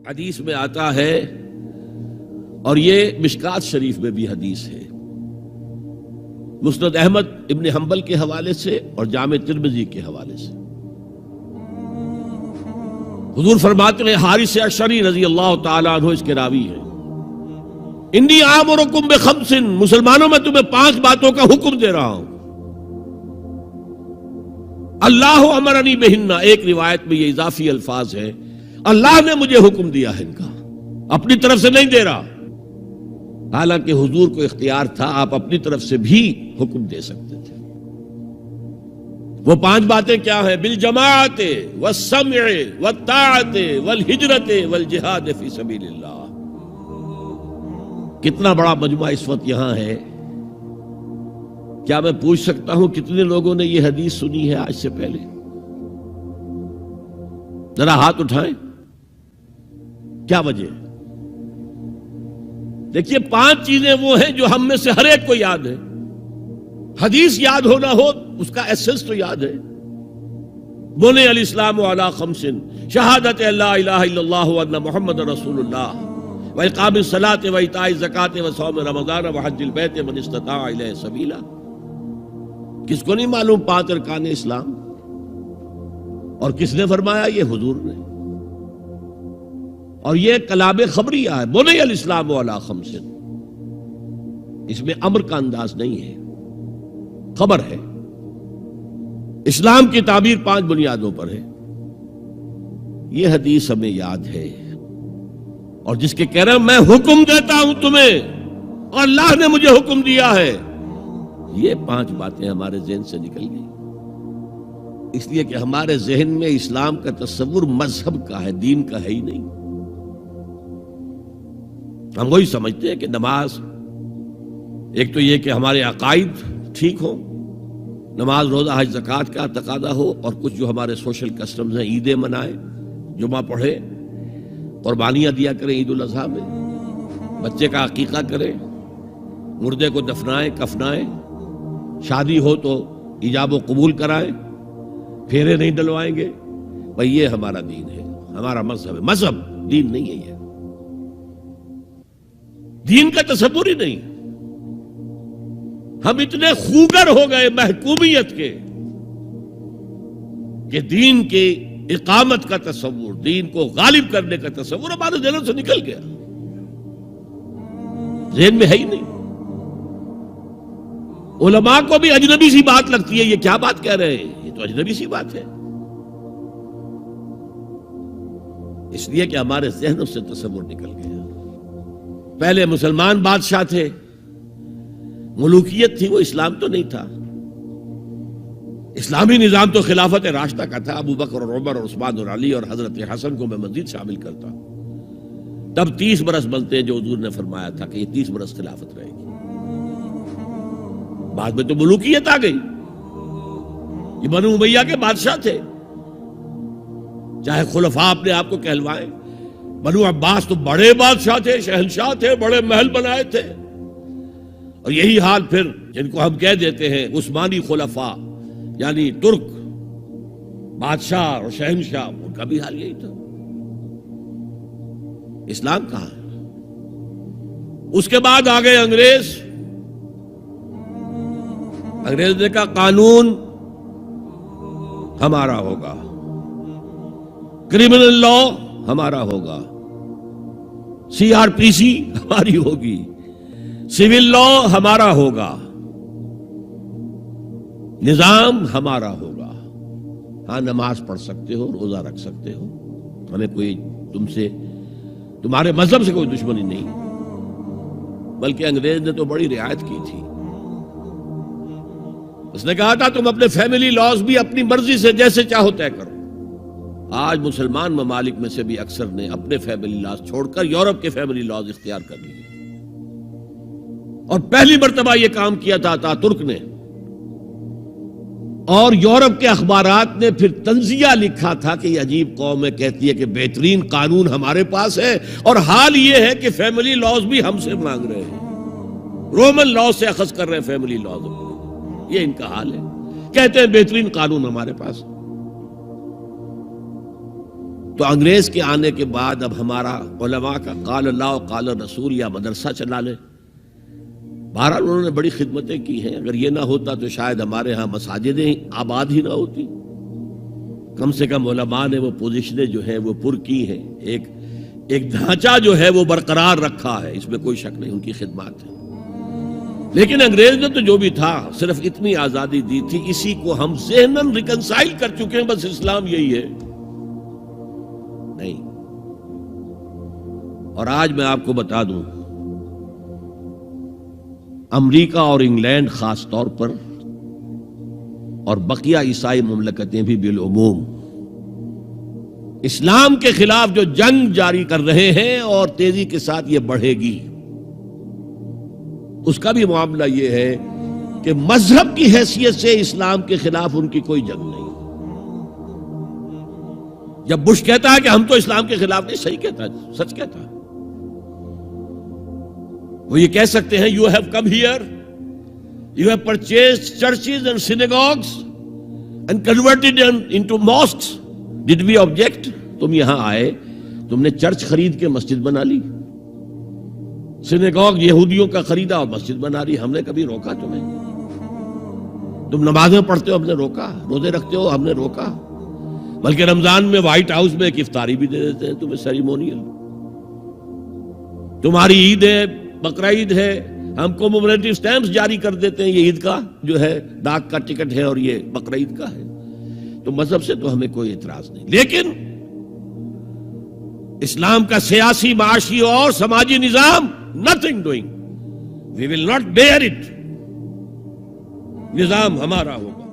حدیث میں آتا ہے، اور یہ مشکات شریف میں بھی حدیث ہے، مسند احمد ابن حنبل کے حوالے سے اور جامع ترمذی کے حوالے سے، حضور فرماتے ہیں، حارث اشعری رضی اللہ تعالیٰ عنہ اس کے راوی ہیں، انی آمرکم بخمس، مسلمانوں میں تمہیں 5 باتوں کا حکم دے رہا ہوں، اللہ امرنی بہن، ایک روایت میں یہ اضافی الفاظ ہے، اللہ نے مجھے حکم دیا ہے ان کا، اپنی طرف سے نہیں دے رہا، حالانکہ حضور کو اختیار تھا، آپ اپنی طرف سے بھی حکم دے سکتے تھے۔ وہ 5 باتیں کیا ہیں؟ بالجماعت والسمع والطاعت والہجرت والجہاد فی سبیل اللہ۔ کتنا بڑا مجمع اس وقت یہاں ہے، کیا میں پوچھ سکتا ہوں کتنے لوگوں نے یہ حدیث سنی ہے آج سے پہلے؟ ذرا ہاتھ اٹھائیں، کیا وجہ ہے؟ دیکھیے 5 چیزیں وہ ہیں جو ہم میں سے ہر ایک کو یاد ہے، حدیث یاد ہونا ہو اس کا ایسنس تو یاد ہے۔ بنی الاسلام علی 5، شہادت لا الہ الا اللہ وان محمد رسول اللہ، واقام الصلاۃ وایتاء الزکاۃ وصوم رمضان وحج البیت من استطاع الیہ سبیلا۔ کس کو نہیں معلوم 5 ارکان اسلام؟ اور کس نے فرمایا؟ یہ حضور نے، اور یہ کلام خبریہ ہے، بنی الاسلام علی 5، اس میں امر کا انداز نہیں ہے، خبر ہے۔ اسلام کی تعبیر 5 بنیادوں پر ہے، یہ حدیث ہمیں یاد ہے، اور جس کے کہہ رہے ہیں میں حکم دیتا ہوں تمہیں اور اللہ نے مجھے حکم دیا ہے، یہ 5 باتیں ہمارے ذہن سے نکل گئی، اس لیے کہ ہمارے ذہن میں اسلام کا تصور مذہب کا ہے، دین کا ہے ہی نہیں۔ ہم وہی سمجھتے ہیں کہ نماز، ایک تو یہ کہ ہمارے عقائد ٹھیک ہوں، نماز روزہ حج زکوٰۃ کا تقاضا ہو، اور کچھ جو ہمارے سوشل کسٹمز ہیں، عیدیں منائیں، جمعہ پڑھیں، قربانیاں دیا کریں عید الاضحیٰ میں، بچے کا عقیقہ کریں، مردے کو دفنائیں کفنائیں، شادی ہو تو ایجاب و قبول کرائیں، پھیرے نہیں ڈلوائیں گے، بھئی یہ ہمارا دین ہے، ہمارا مذہب ہے، مذہب دین نہیں ہے، یہ دین کا تصور ہی نہیں۔ ہم اتنے خوگر ہو گئے محکومیت کے کہ دین کی اقامت کا تصور، دین کو غالب کرنے کا تصور ہمارے ذہنوں سے نکل گیا، ذہن میں ہے ہی نہیں۔ علماء کو بھی اجنبی سی بات لگتی ہے، یہ کیا بات کہہ رہے ہیں، یہ تو اجنبی سی بات ہے، اس لیے کہ ہمارے ذہنوں سے تصور نکل گیا۔ پہلے مسلمان بادشاہ تھے، ملوکیت تھی، وہ اسلام تو نہیں تھا، اسلامی نظام تو خلافت راشدہ کا تھا، ابو بکر اور عمر اور عثمان اور علی اور حضرت حسن کو میں مزید شامل کرتا ہوں۔ تب 30 برس بنتے ہیں جو حضور نے فرمایا تھا کہ یہ 30 برس خلافت رہے گی، بعد میں تو ملوکیت آ گئی، یہ بنو امیہ کے بادشاہ تھے، چاہے خلفاء اپنے آپ کو کہلوائیں، بنو عباس تو بڑے بادشاہ تھے، شہنشاہ تھے، بڑے محل بنائے تھے، اور یہی حال پھر جن کو ہم کہہ دیتے ہیں عثمانی خلفاء، یعنی ترک بادشاہ اور شہنشاہ، ان کا بھی حال یہی تھا۔ اسلام کہاں ہے؟ اس کے بعد آ گئے انگریز نے کہا قانون ہمارا ہوگا، کرمنل لا ہمارا ہوگا، CRPC ہماری ہوگی، سول لا ہمارا ہوگا، نظام ہمارا ہوگا، ہاں نماز پڑھ سکتے ہو، روزہ رکھ سکتے ہو، ہمیں کوئی تمہارے مذہب سے کوئی دشمنی نہیں، بلکہ انگریز نے تو بڑی رعایت کی تھی، اس نے کہا تھا تم اپنے فیملی لاز بھی اپنی مرضی سے جیسے چاہو طے کرو۔ آج مسلمان ممالک میں سے بھی اکثر نے اپنے فیملی لاز چھوڑ کر یورپ کے فیملی لاز اختیار کر لیے، اور پہلی مرتبہ یہ کام کیا تھا ترک نے، اور یورپ کے اخبارات نے پھر تنزیہ لکھا تھا کہ یہ عجیب قوم ہے، کہتی ہے کہ بہترین قانون ہمارے پاس ہے، اور حال یہ ہے کہ فیملی لاز بھی ہم سے مانگ رہے ہیں، رومن لاز سے اخذ کر رہے ہیں فیملی لاز، یہ ان کا حال ہے، کہتے ہیں بہترین قانون ہمارے پاس۔ تو انگریز کے آنے کے بعد اب ہمارا علماء کا قال اللہ و قال رسول یا مدرسہ چلا لے. بہرحال انہوں نے بڑی خدمتیں کی ہیں. اگر یہ نہ ہوتا تو شاید ہمارے ہاں مساجدیں آباد ہی نہ ہوتی. کم سے کم علماء نے وہ پوزیشنیں جو ہیں وہ پر کی ہیں. ایک ڈھانچہ جو ہے وہ برقرار رکھا ہے, اس میں کوئی شک نہیں, ان کی خدمات ہے. لیکن انگریز نے تو جو بھی تھا صرف اتنی آزادی دی تھی, اسی کو ہم ذہناً ریکنسائل کر چکے ہیں. بس اسلام یہی ہے نہیں. اور آج میں آپ کو بتا دوں, امریکہ اور انگلینڈ خاص طور پر اور بقیہ عیسائی مملکتیں بھی بالعموم اسلام کے خلاف جو جنگ جاری کر رہے ہیں اور تیزی کے ساتھ یہ بڑھے گی, اس کا بھی معاملہ یہ ہے کہ مذہب کی حیثیت سے اسلام کے خلاف ان کی کوئی جنگ نہیں. جب بش کہتا ہے کہ ہم تو اسلام کے خلاف نہیں, صحیح کہتا ہے, سچ کہتا ہے. وہ یہ کہہ سکتے ہیں you have come here, you have purchased churches and synagogues and converted into mosques, did we object? تم یہاں آئے, تم نے چرچ خرید کے مسجد بنا لی, سینیگوگ یہودیوں کا خریدا اور مسجد بنا لی. ہم نے کبھی روکا تمہیں؟ تم نمازیں پڑھتے ہو, ہم نے روکا؟ روزے رکھتے ہو, ہم نے روکا؟ بلکہ رمضان میں وائٹ ہاؤس میں ایک افطاری بھی دے دیتے ہیں تمہیں, سیریمونیل. تمہاری عید ہے, بقرہ عید ہے, ہم کومیموریٹو سٹیمپس جاری کر دیتے ہیں, یہ عید کا جو ہے ڈاک کا ٹکٹ ہے اور یہ بقرہ عید کا ہے. تو مذہب سے تو ہمیں کوئی اعتراض نہیں, لیکن اسلام کا سیاسی, معاشی اور سماجی نظام, nothing doing. We will not bear it. نظام ہمارا ہوگا.